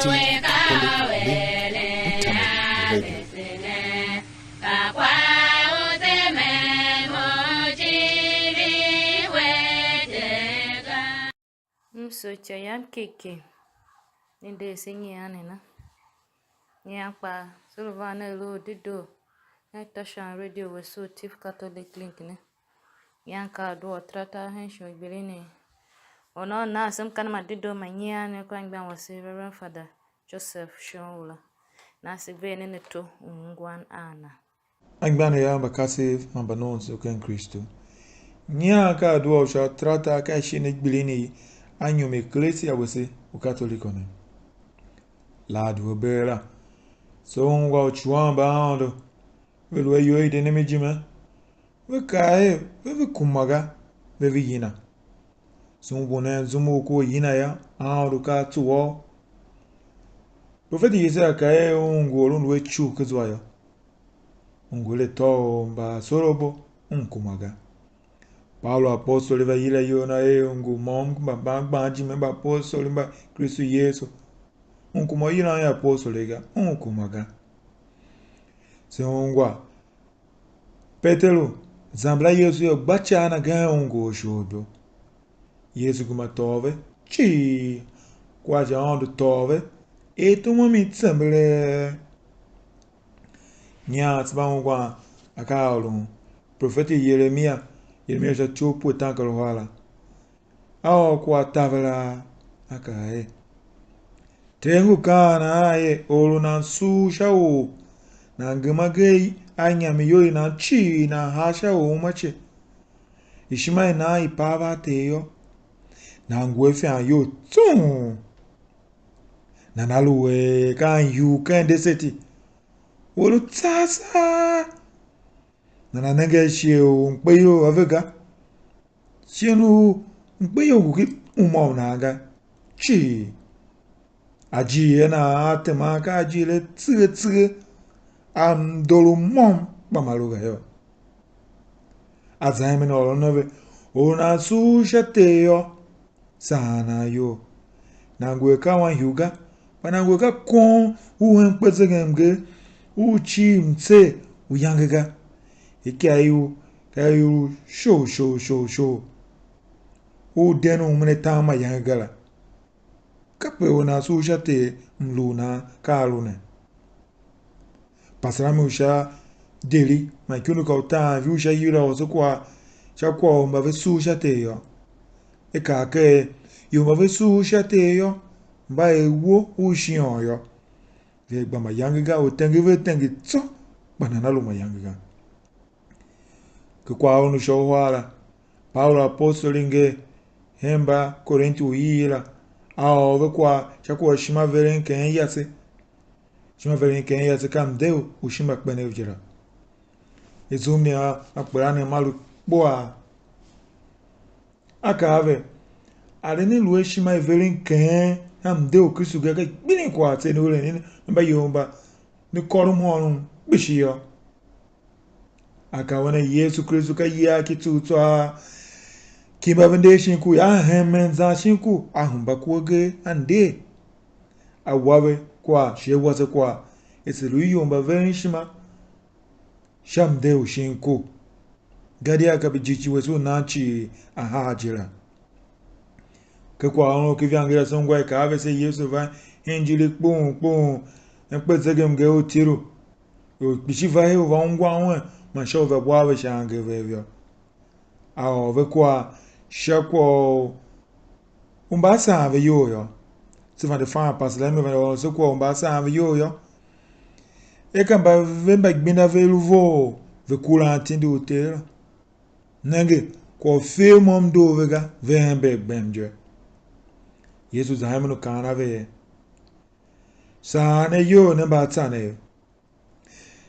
Catholic Link Internet Radio. So chayam keke ninde sinyane na nyapa sulvana lo Dedoo na tashan radio weso Tiv Catholic Link ne yanka Adua Uterataa hensho bilini ono na some kanama Dedoo manyane kwa ngban wase Reverend Fada Shonwula na sigve ne to ngwan ana Angbana ya mbakase mambanon soken Kristo nyaka Adua Uterataa ka shine bilini anyo me klesi awese o katolikone la du bela so ngwa ochuan ba ando velo yo ide ne mejima we kae we kumaga we yina so ngona zumo ko yina ya ando ka tuwo profeti yesa kae ngoro nwe chu kezwa ya ngole to ba sorobo kumaga Paulo apostolo va ila yona ngu mom ba ji memba apostolo ba Kristo Yesu kuma ila ya apostolo ga kumaga songwa Petero zambla Yesu yo bachana ga ngu shodo Yesu kuma tove chi kwa jando tove etumo mitsemble nya tsba ngwa akaulu profeti Yeremia za chopo tankalo wala au kwa tavela akae tengu kana aye olu na su shao na ngemagei anyami yoi na chi na hasha mache ishimai na ipava teyo na ngwefe ayo tun na naluwe kan yu kan deseti olu tsasa na nanga shio mpeyo avega shienu mpeyo guki umo naga chi aji na atema ka aji le tse am dolu mom bamaluga yo azaime no nove ona su shateyo sana yo nangwe ka wan hyuga panangwe ka kon uhen pezenge uchi mtse uyangega kayu show o denu mune tama yangala kape ona su shate mluna kalune pasrami usha deli makunu kauta viusha yira osokwa chakwa mbave su shate yo ekake yo mbave su shate yo mba ewo ushion yo ve gbama yangiga o tengive tengi tso banana lo mayangiga que qual no show wala Paulo apostolinge hemba Corinto ira ao kwa chakwa shima veren ken yase kam deu o shima kbene ujira ezumi akparane malu boa akave aleni luwe shima veren ken am deu Kristo gaga bini kwa te no le ni mba yomba ni korum honum bishiyo akawana Yesu Kristo ka ya kitutwa kimba vende shinku ya hemenza shinku ahumba kuoge ande awawe kwa shewase kwa eselu Iyom venshima shamde shinku gadi akabijichi wesu nachi ahajira ke kwa ono kivyangera songwa ka avese Yesu va henjili pon empezege mge otiro o bishiva he va ngwa won masho ve bwa shange vevyo aho ve kwa shako umbasa ave yoyo sifa de fa pasla me va so kwa umbasa ave yoyo ekamba vemba gbina veluvo ve kula atinde hotel nange ko fe mom do vega vembe gbemje Yesu zaimno kana ve sane yo ne ba tsane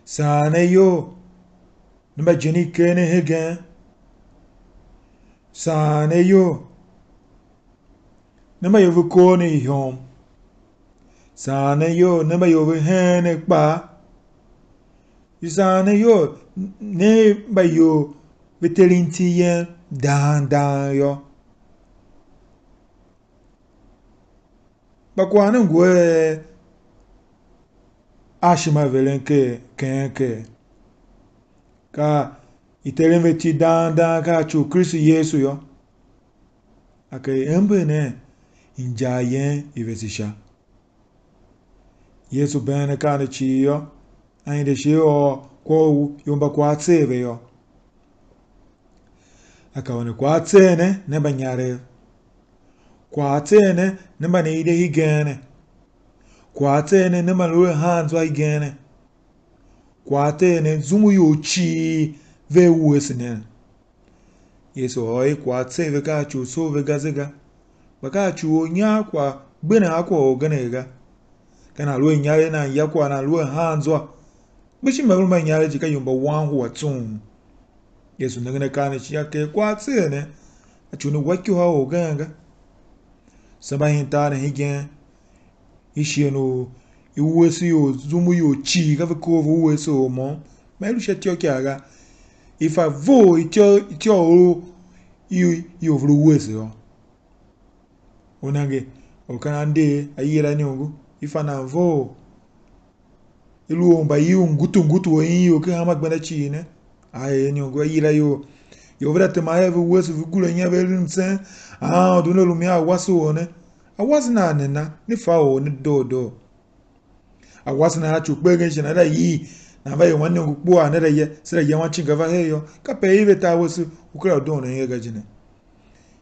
sane yo nba jeni kene hegen sane yo nba yo ko ni Iyom sane yo nba yo hene pa sane yo ne ba yo vetelinti yen dan yo bakwana ngwe ashima velenke kenke ka itelemeti danda ka chu Kristo Yesu yo ake embe ne injayen ivesisha Yesu bene kana chi yo ainda shi o ko yomba kwa tseve yo akaone kwa tsene ne banyare kwa tsene ne banide higene kwa tsene ne malue hanzo higene kwa tsene zumu yochi ve uesene Yesu oi kwa tseve ka chu so ve gazega baka chu onya kwa gbena akwa oganega kana lue nyare na yakwa na lue hanzo bishi magulu manyare jika yomba wangu watsun Yesu nangane kana chi yake kwa tsene achuni wakyo ha oganga saba hinta na higen ishieno iwesi yo zumu yo chi ka ko uwesi o mo melu shetio kyaga ifa vo itio o yo vru uwesi yo onange okanande ayira ni ongu ifa na vo ilu omba yu ngutu o yin yo ke hama gbana chi ne aye ni ongu ayira yo vra te ma eve uwesi vugula nya velin sen dono lumia waso one awasi na nena ni fa o ni dodo awasi na chu pege shina da yi na ba yo wanne ngukpo a na da ye sira ye wan chinga va he yo ka pe ibe ta wasu ukra do na ye ga jine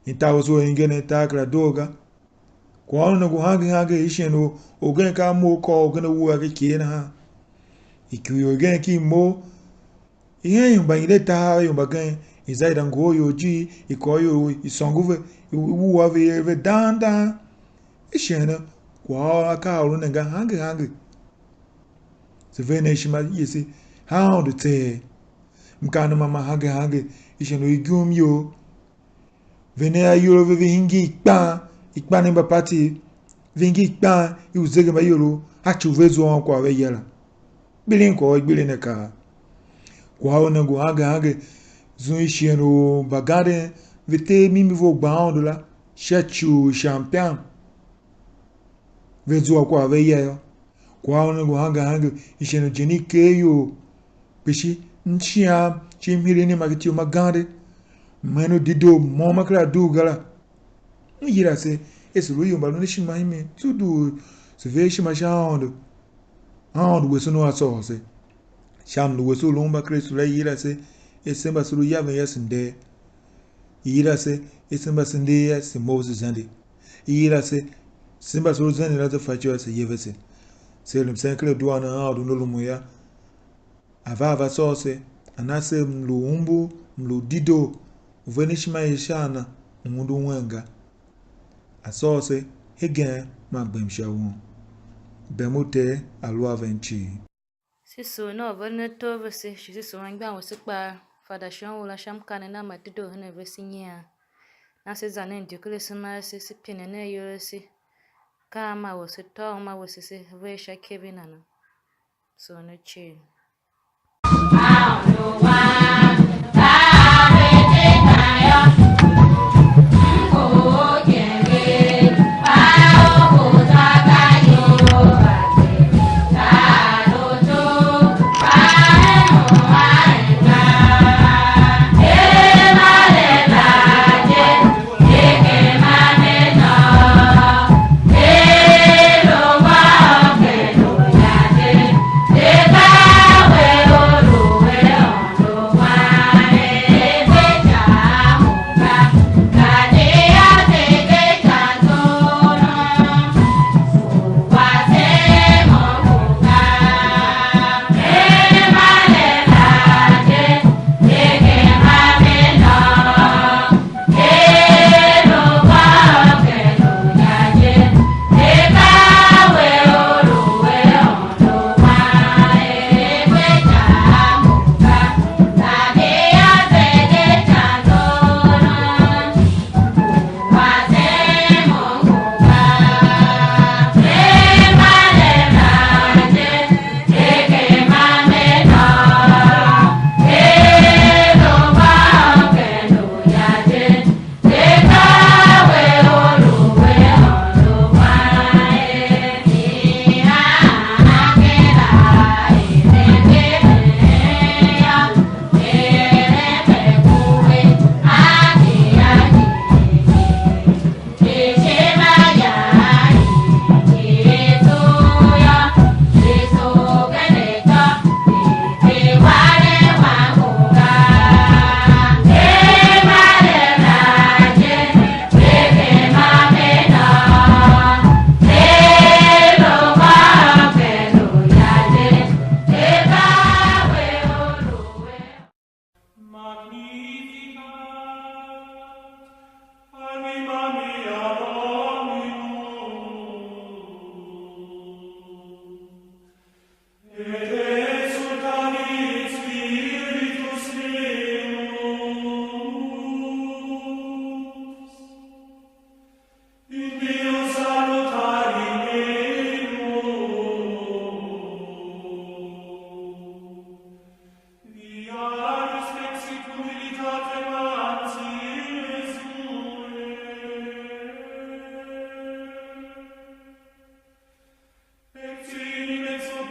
ita wasu ingene ta kra doga ko onu go hangi isheno ogen ka mo ko ogen wu ga ki na ha ikyu ogen ki mo ihe yumba ile ta yumba gen izaida ngo yo ji ikoyo isonguve wu wa ve danda ishena kwa aka olu nga hangi se vene shima yesi how to te mkana mama hangi ishena igum yo vene ayuro ve hingi ikpa ni bapati vingi ikpa uzege ba yoro achu vezo kwa we yela bilin ko bilin ka kwa ona go hangi zun isheno bagade vete mimi vo gbaondola chachu champion vezo kwa veya yo kwa ona go hangi isheno jeni keyo bishi nchia chimhiri ni magitio magande mano dido mo makra dugala yira se esuru yomba no shima hime tudu se ve shima shaondo weso no aso se sham no weso lomba kresu la yira se esemba suru yave yasinde yira se esemba sinde yas Moses zande yira se simba suru zande la facho se yevese se lum senkle duana adu no lumuya ava so se anase mlu dido venishima yeshana mundu wenga asose hegen magbemsha won bemote alwa venchi siso no vene to vese siso wangba wosipa Fada Shonwula shamkane na matido hene vesinya na se zane ndikule sima se sipine ne yoresi kama wosito ma wosise vesha kevinana so no chi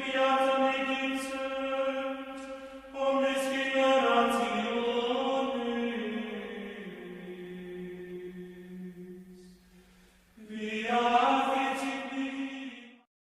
Beata Medici,